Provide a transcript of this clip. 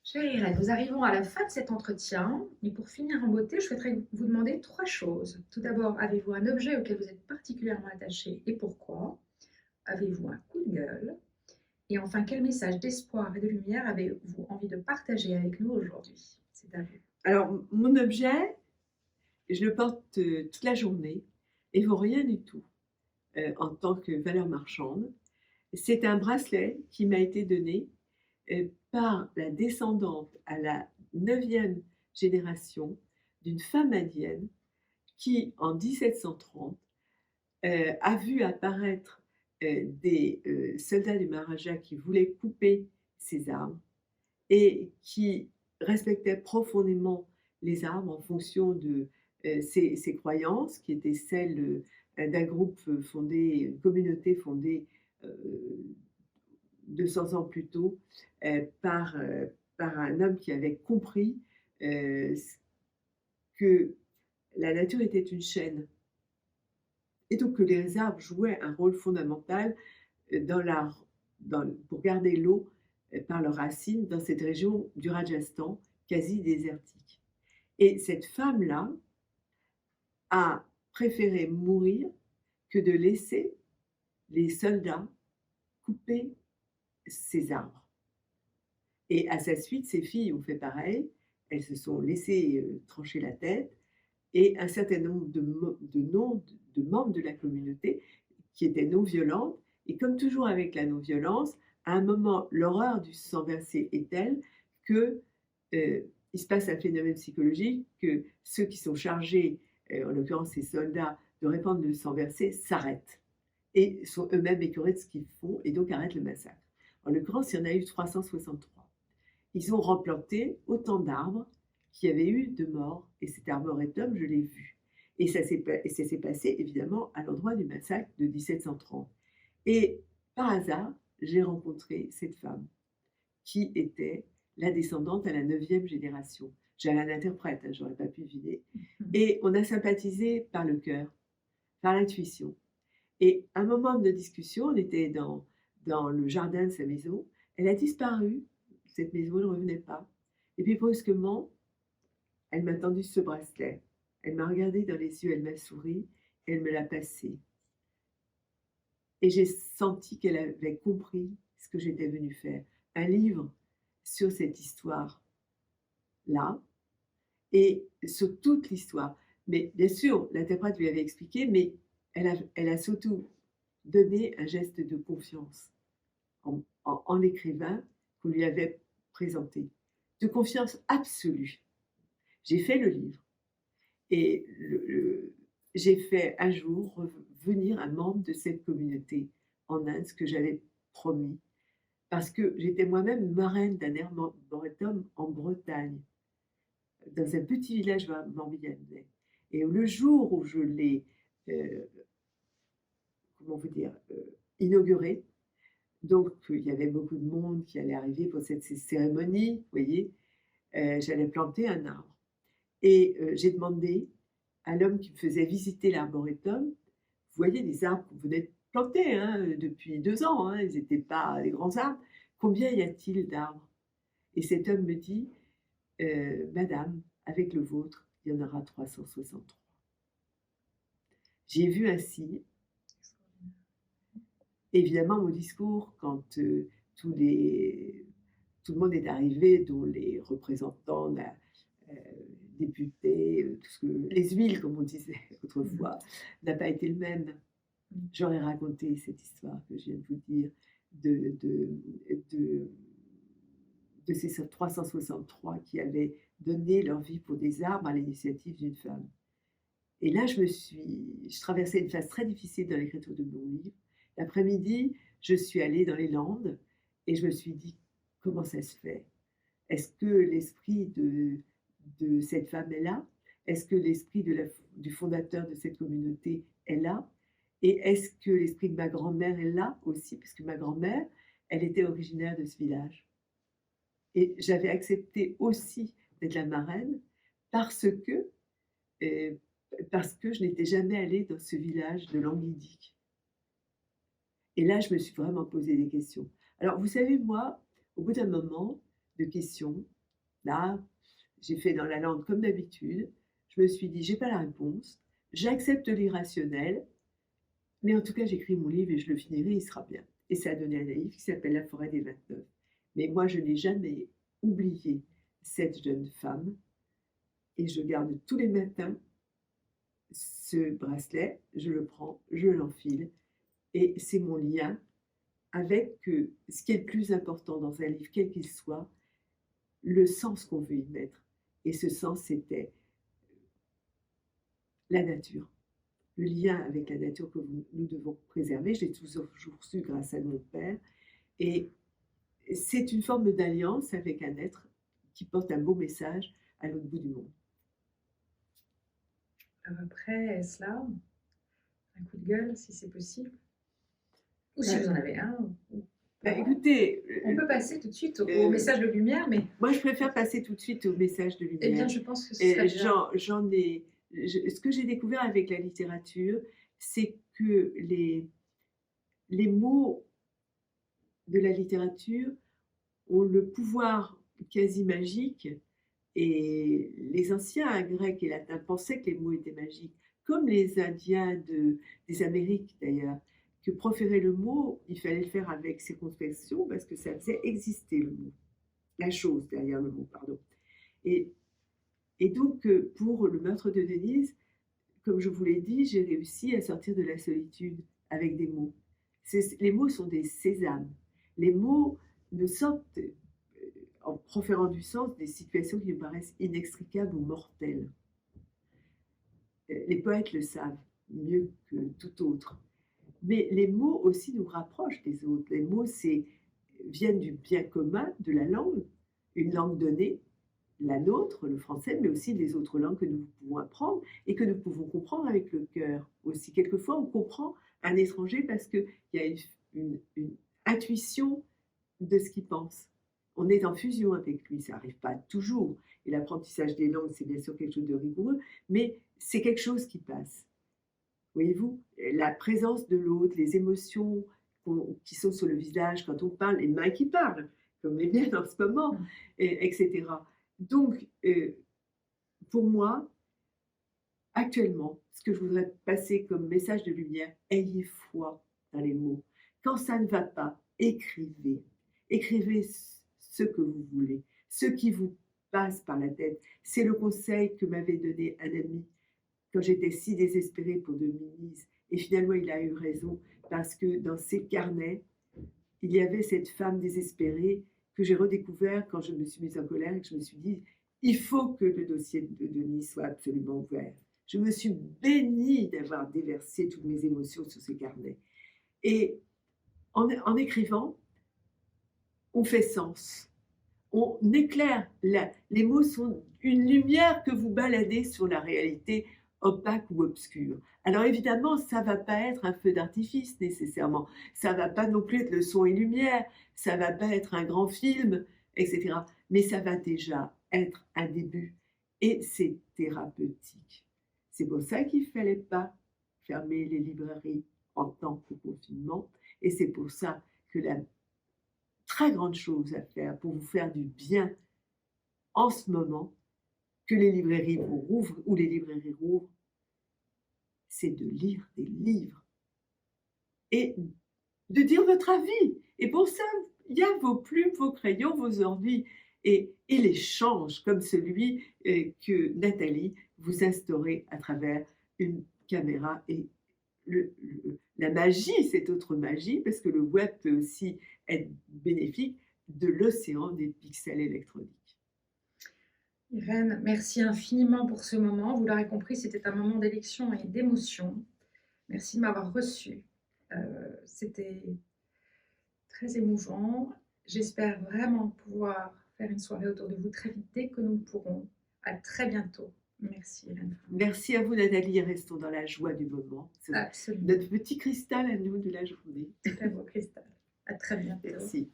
Chère Irène, nous arrivons à la fin de cet entretien et pour finir en beauté, je souhaiterais vous demander trois choses. Tout d'abord, avez-vous un objet auquel vous êtes particulièrement attaché et pourquoi? Avez-vous un coup de gueule? Et enfin, quel message d'espoir et de lumière avez-vous envie de partager avec nous aujourd'hui? C'est à vous. Alors, mon objet, je le porte toute la journée et vaut rien du tout en tant que valeur marchande. C'est un bracelet qui m'a été donné par la descendante à la neuvième génération d'une femme indienne qui, en 1730, a vu apparaître des soldats du Maharaja qui voulaient couper ses armes et qui respectait profondément les arbres en fonction de ses croyances, qui étaient celles d'un groupe fondé, une communauté fondée 200 ans plus tôt par un homme qui avait compris euh, que la nature était une chaîne et donc que les arbres jouaient un rôle fondamental dans la, pour garder l'eau par leurs racines dans cette région du Rajasthan quasi désertique. Et cette femme-là a préféré mourir que de laisser les soldats couper ses arbres. Et à sa suite, ses filles ont fait pareil. Elles se sont laissées trancher la tête et un certain nombre de membres de la communauté qui étaient non violentes. Et comme toujours avec la non-violence, à un moment, l'horreur du sang versé est telle que il se passe un phénomène psychologique que ceux qui sont chargés, en l'occurrence ces soldats, de répandre le sang versé, s'arrêtent et sont eux-mêmes écœurés de ce qu'ils font et donc arrêtent le massacre. En l'occurrence, il y en a eu 363. Ils ont replanté autant d'arbres qu'il y avait eu de morts, et cet arboretum, je l'ai vu. Et ça s'est passé évidemment à l'endroit du massacre de 1730. Et par hasard, j'ai rencontré cette femme qui était la descendante à la neuvième génération. J'avais un interprète, hein, j'aurais pas pu deviner. Et on a sympathisé par le cœur, par l'intuition. Et à un moment de discussion, on était dans le jardin de sa maison. Elle a disparu. Cette maison ne revenait pas. Et puis brusquement, elle m'a tendu ce bracelet. Elle m'a regardé dans les yeux, elle m'a souri et elle me l'a passé. Et j'ai senti qu'elle avait compris ce que j'étais venue faire. Un livre sur cette histoire-là et sur toute l'histoire. Mais bien sûr, l'interprète lui avait expliqué, mais elle a surtout donné un geste de confiance en l'écrivain qu'on lui avait présenté, de confiance absolue. J'ai fait le livre et j'ai fait un jour venir un membre de cette communauté en Inde, ce que j'avais promis, parce que j'étais moi-même marraine d'un arboretum en Bretagne, dans un petit village morbihanais. Et le jour où je l'ai, euh, comment vous dire, inauguré, donc il y avait beaucoup de monde qui allait arriver pour cette cérémonie, vous voyez, j'allais planter un arbre. Et j'ai demandé à l'homme qui me faisait visiter l'arboretum, vous voyez les arbres qu'on venait de planter hein, depuis 2 ans, hein, ils n'étaient pas des grands arbres, combien y a-t-il d'arbres? Et cet homme me dit, Madame, avec le vôtre, il y en aura 363. J'ai vu ainsi, évidemment, mon discours, quand tous les, tout le monde est arrivé, dont les représentants, euh, députés, tout ce que, les huiles, comme on disait autrefois, n'a pas été le même. J'aurais raconté cette histoire que je viens de vous dire de, de, de, de ces 363 qui avaient donné leur vie pour des arbres à l'initiative d'une femme. Et là, je traversais une phase très difficile dans l'écriture de mon livre. L'après-midi, je suis allée dans les Landes et je me suis dit, comment ça se fait? Est-ce que l'esprit de cette femme est là? Est-ce que l'esprit du fondateur de cette communauté est là? Et est-ce que l'esprit de ma grand-mère est là aussi? Parce que ma grand-mère, elle était originaire de ce village. Et j'avais accepté aussi d'être la marraine parce que, euh, parce que je n'étais jamais allée dans ce village de Languidic. Et là, je me suis vraiment posé des questions. Alors, vous savez, moi, au bout d'un moment, de questions. Là, j'ai fait dans la langue comme d'habitude. Je me suis dit, j'ai pas la réponse, j'accepte l'irrationnel, mais en tout cas, j'écris mon livre et je le finirai, il sera bien. Et ça a donné un livre qui s'appelle La forêt des 29. Mais moi, je n'ai jamais oublié cette jeune femme et je garde tous les matins ce bracelet, je le prends, je l'enfile et c'est mon lien avec ce qui est le plus important dans un livre, quel qu'il soit, le sens qu'on veut y mettre. Et ce sens, c'était la nature, le lien avec la nature que nous devons préserver. Je l'ai toujours su grâce à mon père. Et c'est une forme d'alliance avec un être qui porte un beau message à l'autre bout du monde. Alors après cela, un coup de gueule, si c'est possible. Ou si vous en avez un. Écoutez, on peut passer tout de suite au message de lumière, mais... Moi, je préfère passer tout de suite au message de lumière. Eh bien, je pense que ce serait bien. Ce que j'ai découvert avec la littérature, c'est que les mots de la littérature ont le pouvoir quasi magique, et les anciens grecs et latins pensaient que les mots étaient magiques, comme les Indiens des Amériques d'ailleurs, que proférer le mot, il fallait le faire avec circonspection parce que ça faisait exister le mot, la chose derrière le mot, pardon. Et donc, pour le meurtre de Denise, comme je vous l'ai dit, j'ai réussi à sortir de la solitude avec des mots. Les mots sont des sésames. Les mots ne sortent, en proférant du sens, des situations qui me paraissent inextricables ou mortelles. Les poètes le savent mieux que tout autre. Mais les mots aussi nous rapprochent des autres. Les mots viennent du bien commun de la langue, une langue donnée, la nôtre, le français, mais aussi des autres langues que nous pouvons apprendre et que nous pouvons comprendre avec le cœur aussi. Quelquefois, on comprend un étranger parce qu'il y a une intuition de ce qu'il pense. On est en fusion avec lui, ça n'arrive pas toujours. Et l'apprentissage des langues, c'est bien sûr quelque chose de rigoureux, mais c'est quelque chose qui passe. Voyez-vous, la présence de l'autre, les émotions qui sont sur le visage quand on parle, les mains qui parlent, comme les miennes en ce moment, etc. Donc, pour moi, actuellement, ce que je voudrais passer comme message de lumière, ayez foi dans les mots. Quand ça ne va pas, écrivez. Écrivez ce que vous voulez, ce qui vous passe par la tête. C'est le conseil que m'avait donné un ami quand j'étais si désespérée pour Denise. Et finalement, il a eu raison, parce que dans ses carnets, il y avait cette femme désespérée que j'ai redécouvert quand je me suis mise en colère et que je me suis dit, il faut que le dossier de Denise soit absolument ouvert. Je me suis bénie d'avoir déversé toutes mes émotions sur ces carnets. Et en écrivant, on fait sens. On éclaire. Les mots sont une lumière que vous baladez sur la réalité opaque ou obscure. Alors évidemment, ça ne va pas être un feu d'artifice nécessairement. Ça ne va pas non plus être le son et lumière. Ça ne va pas être un grand film, etc. Mais ça va déjà être un début. Et c'est thérapeutique. C'est pour ça qu'il ne fallait pas fermer les librairies en temps de confinement. Et c'est pour ça que la très grande chose à faire pour vous faire du bien en ce moment, que les librairies vous rouvrent ou les librairies rouvrent, c'est de lire des livres et de dire votre avis. Et pour ça, il y a vos plumes, vos crayons, vos ordi et l'échange comme celui que Nathalie vous instaurez à travers une caméra. Et la magie, cette autre magie, parce que le web peut aussi être bénéfique, de l'océan des pixels électroniques. Irène, merci infiniment pour ce moment. Vous l'aurez compris, c'était un moment d'élection et d'émotion. Merci de m'avoir reçue. C'était très émouvant. J'espère vraiment pouvoir faire une soirée autour de vous très vite, dès que nous pourrons. À très bientôt. Merci Irène. Merci à vous Nathalie, restons dans la joie du moment. Absolument. Notre petit cristal à nous de la journée. Très beau cristal. À très bientôt. Merci.